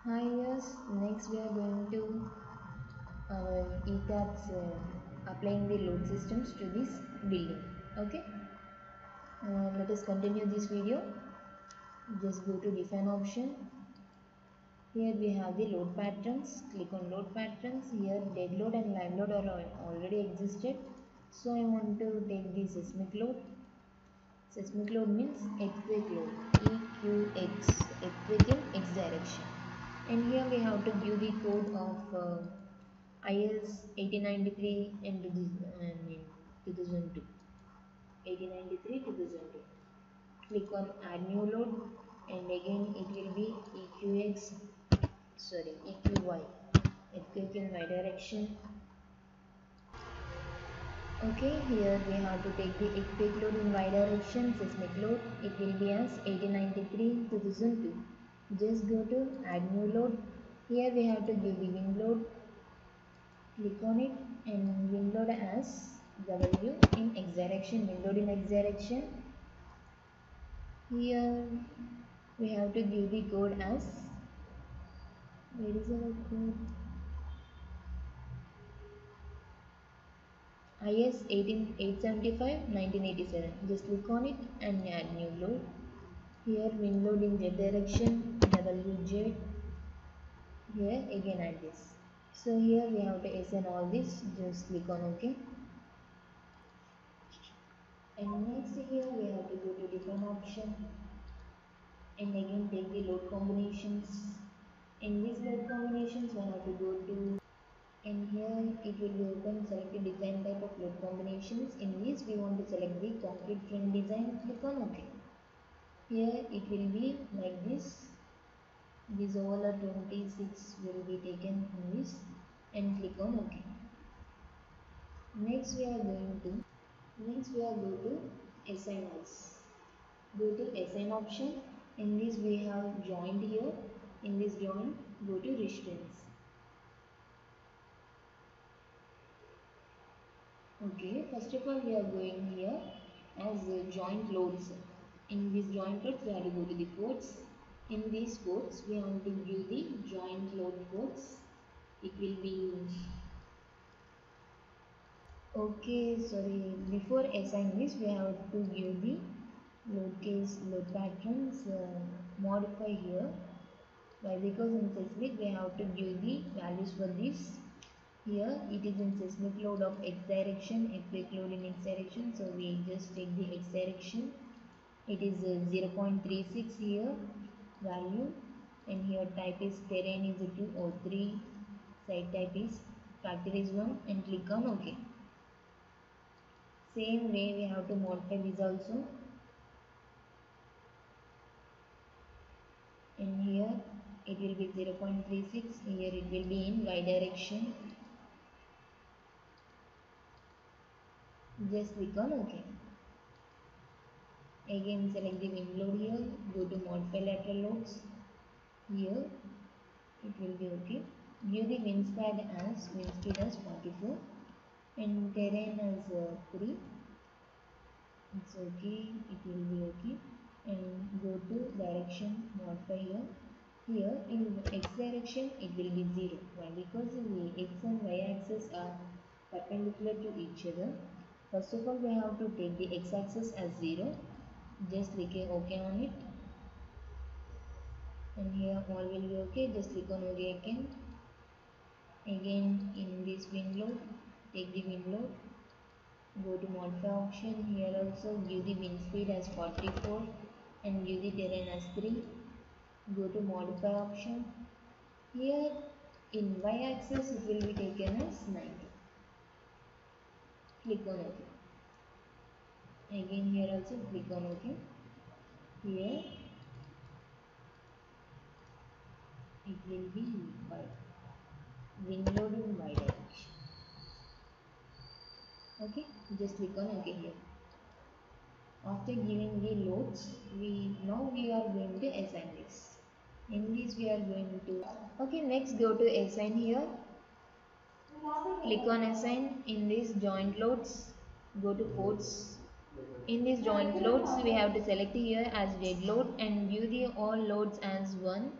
Hi, yes. Next, we are going to ETABS applying the load systems to this building. Okay. Let us continue this video. Just go to define option. Here we have the load patterns. Click on load patterns. Here dead load and live load are already existed. So I want to take the seismic load. Seismic load means earthquake load. EQX. Earthquake in X direction. And here we have to give the code of IS 1893 and 2002. 1893 2002. Click on add new load and again it will be EQY. Earthquake in Y direction. Okay, here we have to take the earthquake load in Y direction, seismic load. It will be as 1893 2002. Just go to add new load. Here we have to give the wind load. Click on it and wind load as W in X direction, wind load in X direction. Here we have to give the code as, where is our code? IS 875 1987. Just click on it and add new load. Here wind load in Z direction, WZ. Here again add this. So here we have to assign all this. Just click on OK. And next here we have to go to define option and again take the load combinations. In these load combinations we have to go to, and here it will be open, select the design type of load combinations. In this we want to select the concrete frame design. Click on OK. Here it will be like this. This all are 26 will be taken in this and click on OK. Next we are going to assign as. Go to assign option. In this we have joined here. In this join, go to restraints. Okay, first of all we are going here as joint loads. In this joint loads we have to go to the codes. In these codes we have to give the joint load codes. It will be okay. Sorry, before assign this we have to give the load patterns. Modify here. Why? Because in seismic we have to give the values for this. Here it is in seismic load of X direction, earthquake load in X direction. So we just take the X direction. It is 0.36 here value, and here type is terrain is 203, site type is factor is 1, and click on OK. Same way we have to modify this also. And here it will be 0.36. Here it will be in Y direction. Just click on OK. Again select the wind load here, go to modify lateral loads. Here it will be OK. Give the wind speed as 44 and terrain as 3. It's OK, it will be OK. And go to direction, modify here. Here in X direction it will be 0. Why? Because the X and Y axis are perpendicular to each other. First of all we have to take the X axis as 0. Just click OK on it, and here all will be OK. Just click on OK again. Again in this wind load, take the wind load, go to modify option. Here also give the wind speed as 44 and give the terrain as 3. Go to modify option. Here in Y axis it will be taken as 90. Click on OK. Again here also click on OK. Here it will be wind load in Y direction. Okay, just click on OK here. After giving the loads, now we are going to assign this. In this we are going to, okay, next go to assign here. Click on assign. In this joint loads, go to codes. In this joint loads we have to select here as dead load and view the all loads as 1.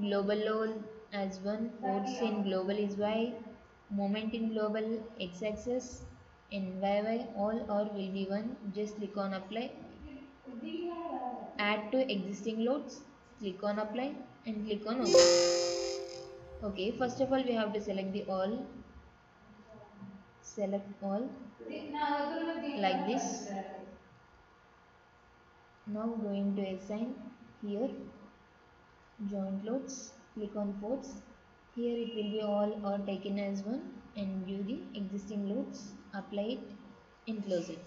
global load as 1, force in global is y, moment in global x-axis, and y all or will be 1. Just click on apply. Add to existing loads, click on apply and click on OK. Okay, first of all we have to select the all, select all like this. Now going to assign here joint loads, click on force. Here it will be all or taken as 1 and view the existing loads, apply it and close it.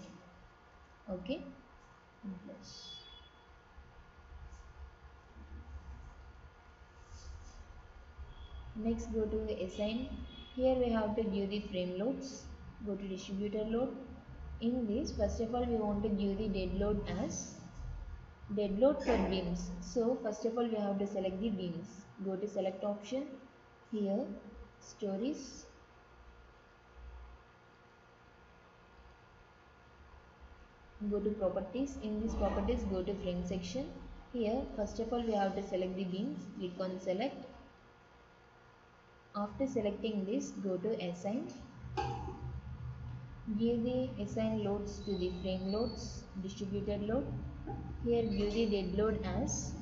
Okay. Yes. Next go to assign. Here we have to give the frame loads. Go to distributor load. In this, first of all we want to give the dead load as dead load for beams. So first of all we have to select the beams. Go to select option. Here stories. Go to properties. In this properties go to frame section. Here first of all we have to select the beams. Click on select. After selecting this, go to assign. Give the assign loads to the frame loads, distributed load. Here give the dead load as,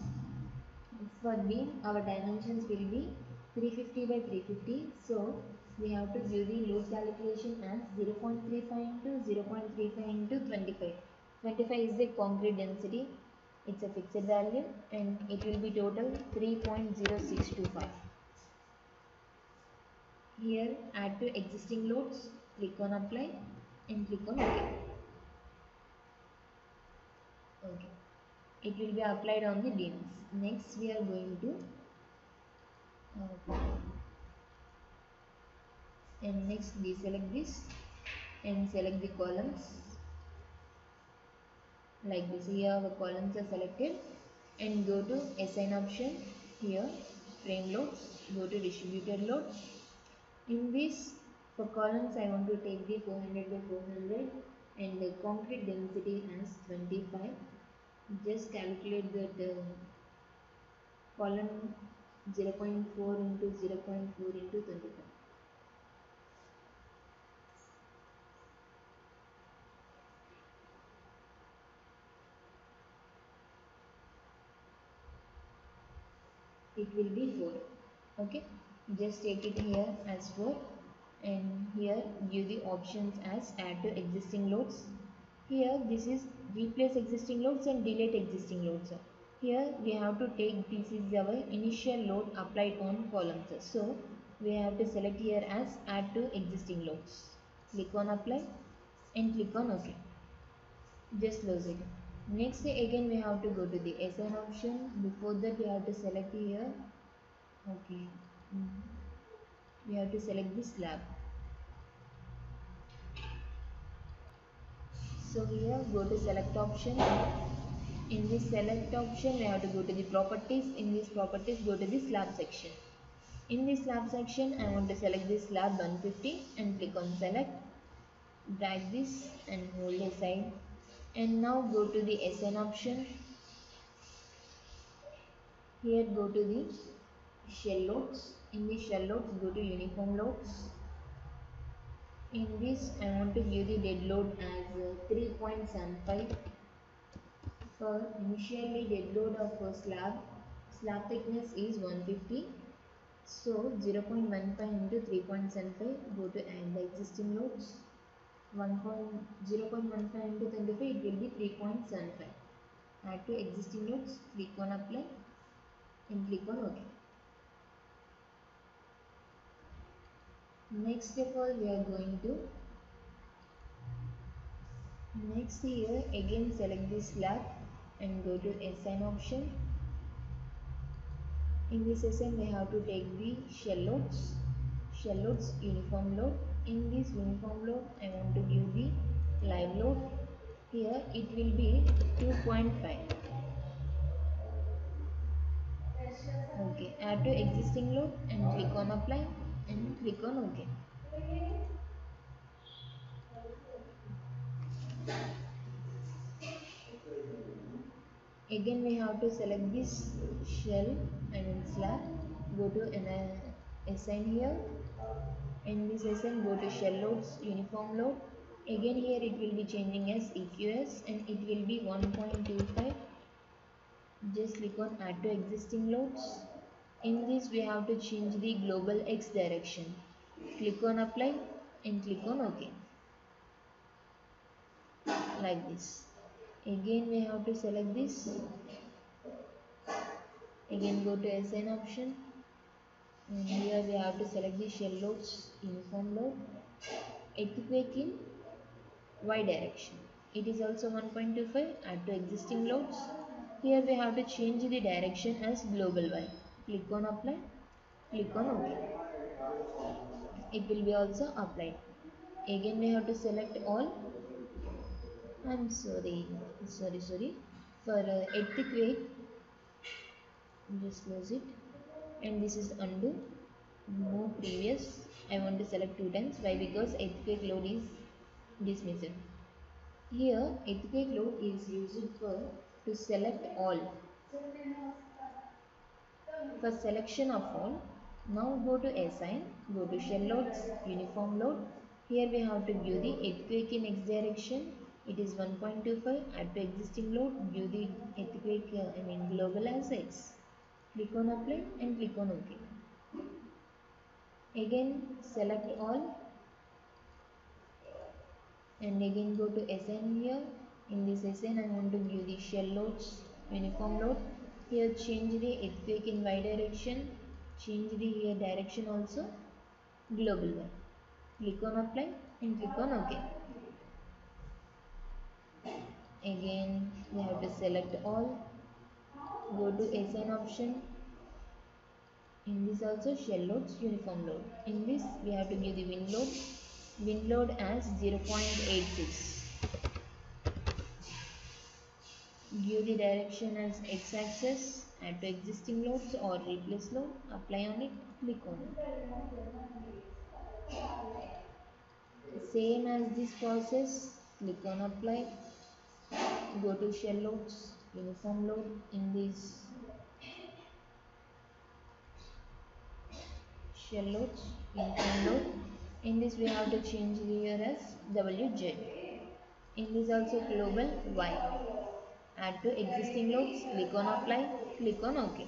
for beam our dimensions will be 350 by 350. So we have to give the load calculation as 0.35 into 0.35 into 25. 25 is the concrete density. It's a fixed value and it will be total 3.0625. Here add to existing loads, click on apply and click on OK. Okay. It will be applied on the beams. Next we are going to and next deselect this and select the columns like this. Here the columns are selected and go to assign option. Here frame loads, go to distributed load. In this for columns I want to take the 400 by 400 and the concrete density as 25. Just calculate that column 0.4 into 0.4 into 25. It will be 4. Okay, just take it here as 4 and here give the options as add to existing loads. Here this is replace existing loads and delete existing loads. Here we have to take, this is our initial load applied on columns. So we have to select here as add to existing loads. Click on apply and click on OK. Just close it. Next again we have to go to the assign option. Before that we have to select here. Okay. We have to select the slab. So here go to select option. In this select option we have to go to the properties. In this properties go to the slab section. In this slab section I want to select this slab 150 and click on select. Drag this and hold aside. And now go to the assign option. Here go to the shell loads. In the shell loads go to uniform loads. In this I want to give the dead load as 3.75. For initially dead load of a slab thickness is 150. So 0.15 into 3.75, go to add the existing loads. 0.15 into 25, it will be 3.75. Add to existing loads, click on apply and click on OK. Next of all we are going to next here again select this slab and go to assign option. In this assign we have to take the shell loads uniform load. In this uniform load I want to give the live load. Here it will be 2.5. Okay, add to existing load and click on apply and click on OK. Again we have to select this slab go to an assign here. In this assign, go to shell loads, uniform load. Again here it will be changing as EQS and it will be 1.25. Just click on add to existing loads. In this we have to change the global X direction. Click on apply and click on OK. Like this. Again we have to select this. Again go to assign option. And here we have to select the shell loads, uniform load, earthquake in Y direction. It is also 1.25. Add to existing loads. Here we have to change the direction as global Y. Click on apply. Click on OK. It will be also applied. Again we have to select all. I'm sorry. For earthquake, just close it. And this is undo. Move previous. I want to select 2 times. Why? Because earthquake load is dismissed. Here earthquake load is used for to select all. For selection of all, now go to assign, go to shell loads, uniform load. Here we have to view the earthquake in X direction. It is 1.25. Add to existing load, view the earthquake global as X. Click on apply and click on OK. Again select all and again go to assign here. In this assign I want to view the shell loads, uniform load. Here change the earthquake in Y direction, change the here direction also global Y. Click on apply and click on OK. Again we have to select all, go to assign option. In this also shell loads, uniform load. In this we have to view the wind load as 0.86. View the direction as x-axis, add to existing loads or replace load, apply on it, click on it. Same as this process, click on apply, go to shell loads, uniform load. In this shell loads, uniform load. In this we have to change here as WJ. In this also global Y. Add to existing loads, click on apply, click on OK.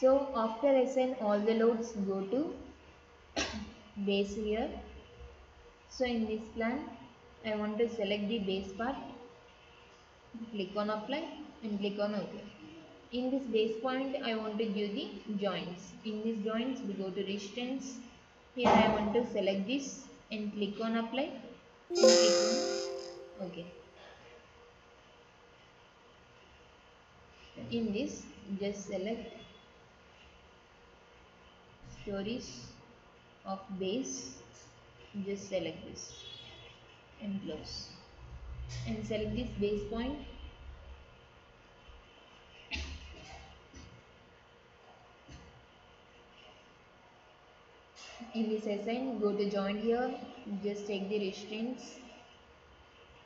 So after assign all the loads, go to base here. So in this plan I want to select the base part, click on apply and click on OK. In this base point I want to give the joints. In these joints we go to restraints. Here I want to select this and click on apply and click on OK. In this just select stories of base, just select this and close and select this base point. In this assign, go to joint here, just take the restraints.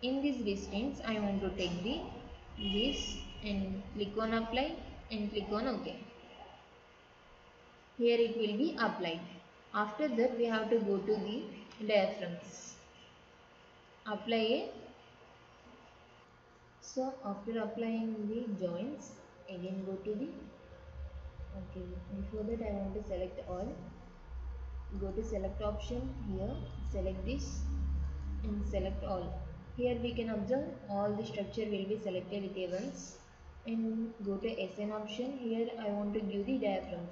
In these restraints I want to take this and click on apply and click on OK. Here it will be applied. After that we have to go to the diaphragms. Apply a. So after applying the joints, again go to the before that I want to select all. Go to select option here, select this and select all. Here we can observe all the structure will be selected with a once. And go to assign option. Here I want to give the diaphragm.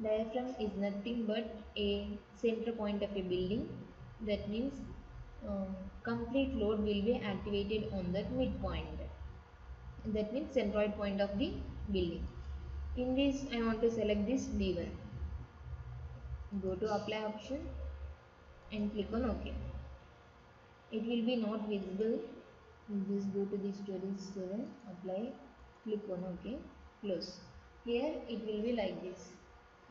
Diaphragm is nothing but a center point of a building. That means complete load will be activated on that midpoint. That means centroid point of the building. In this I want to select this D1. Go to apply option and click on OK. It will be not visible. Just go to the stories 7, apply, click on OK, close. Here it will be like this.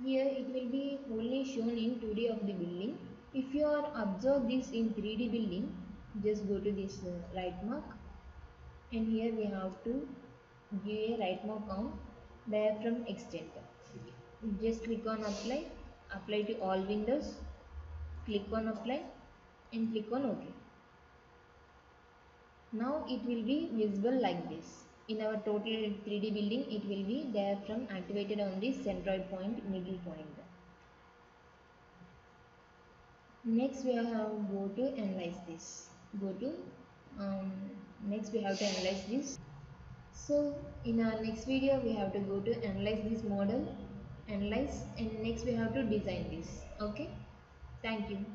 Here it will be only shown in 2D of the building. If you are observe this in 3D building, just go to this right mark and here we have to give a right mark count. diaphragm extent. Just click on apply, apply to all windows, click on apply and click on OK. Now it will be visible like this. In our total 3D building, it will be diaphragm activated on the centroid point, middle point. Next we have go to analyze this. Go to next we have to analyze this. So in our next video we have to go to analyze this model, analyze, and next we have to design this. Okay. Thank you.